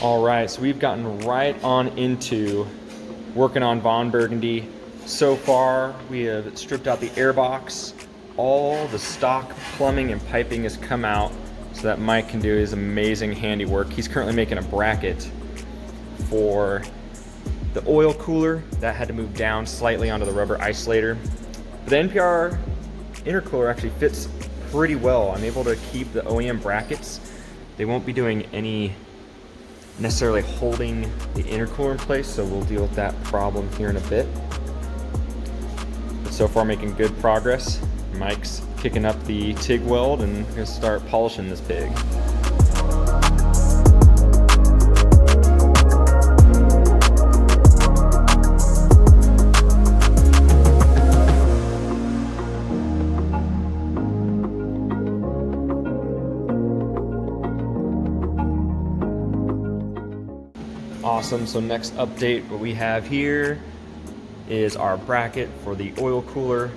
All right, so we've gotten right on into working on Von Burgundy. So far, we have stripped out the air box. All the stock plumbing and piping has come out so that Mike can do his amazing handiwork. He's currently making a bracket for the oil cooler. That had to move down slightly onto the rubber isolator. But the NPR intercooler actually fits pretty well. I'm able to keep the OEM brackets. They won't be doing any necessarily holding the intercooler in place, so we'll deal with that problem here in a bit. But so far making good progress. Mike's kicking up the TIG weld and gonna start polishing this pig. Awesome, so next update, what we have here is our bracket for the oil cooler.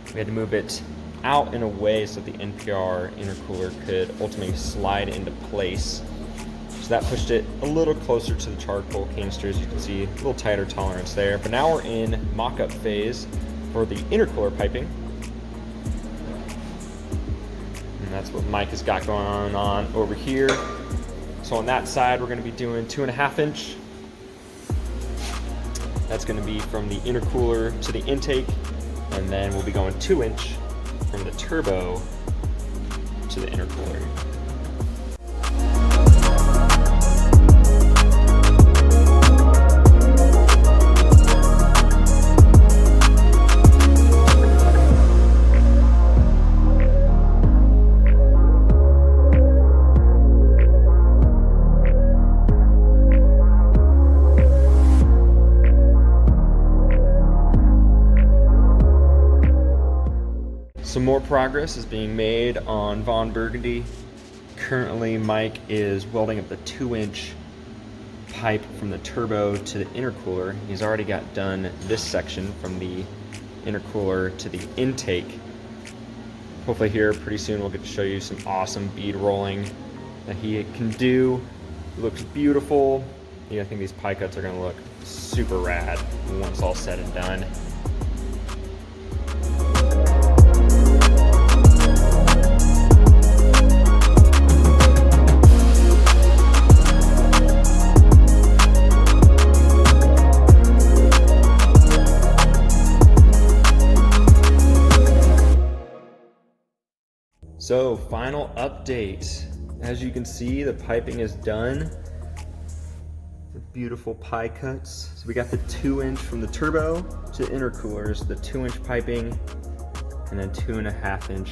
We had to move it out in a way so the NPR intercooler could ultimately slide into place. So that pushed it a little closer to the charcoal canisters. You can see a little tighter tolerance there. But now we're in mock-up phase for the intercooler piping. And that's what Mike has got going on over here. So on that side, we're gonna be doing 2.5 inch. That's gonna be from the intercooler to the intake, and then we'll be going 2 inch from the turbo to the intercooler. Some more progress is being made on Von Burgundy. Currently, Mike is welding up the 2 inch pipe from the turbo to the intercooler. He's already got done this section from the intercooler to the intake. Hopefully here pretty soon we'll get to show you some awesome bead rolling that he can do. It looks beautiful. I think these pie cuts are gonna look super rad when it's all said and done. So, final update. As you can see, the piping is done. The beautiful pie cuts. So we got the 2 inch from the turbo to the intercoolers, the 2 inch piping, and then 2.5 inch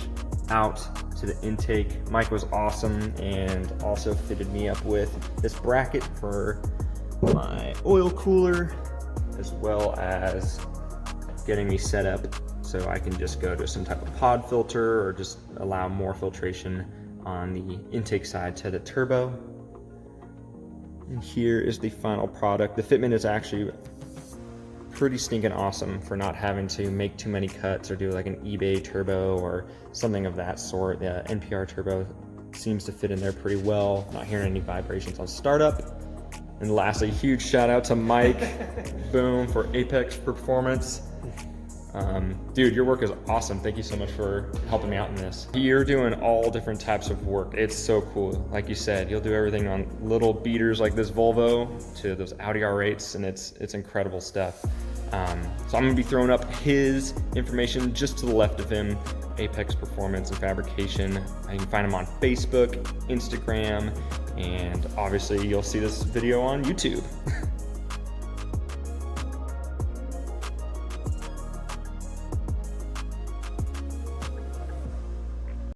out to the intake. Mike was awesome and also fitted me up with this bracket for my oil cooler, as well as getting me set up so I can just go to some type of pod filter or just allow more filtration on the intake side to the turbo. And here is the final product. The fitment is actually pretty stinking awesome for not having to make too many cuts or do like an eBay turbo or something of that sort. The NPR turbo seems to fit in there pretty well. Not hearing any vibrations on startup. And lastly, huge shout out to Mike, boom, for Apex Performance. Dude, your work is awesome. Thank you so much for helping me out in this. You're doing all different types of work. It's so cool. Like you said, you'll do everything on little beaters like this Volvo to those Audi R8s, and it's incredible stuff. So I'm gonna be throwing up his information just to the left of him, Apex Performance and Fabrication. You can find him on Facebook, Instagram, and obviously you'll see this video on YouTube.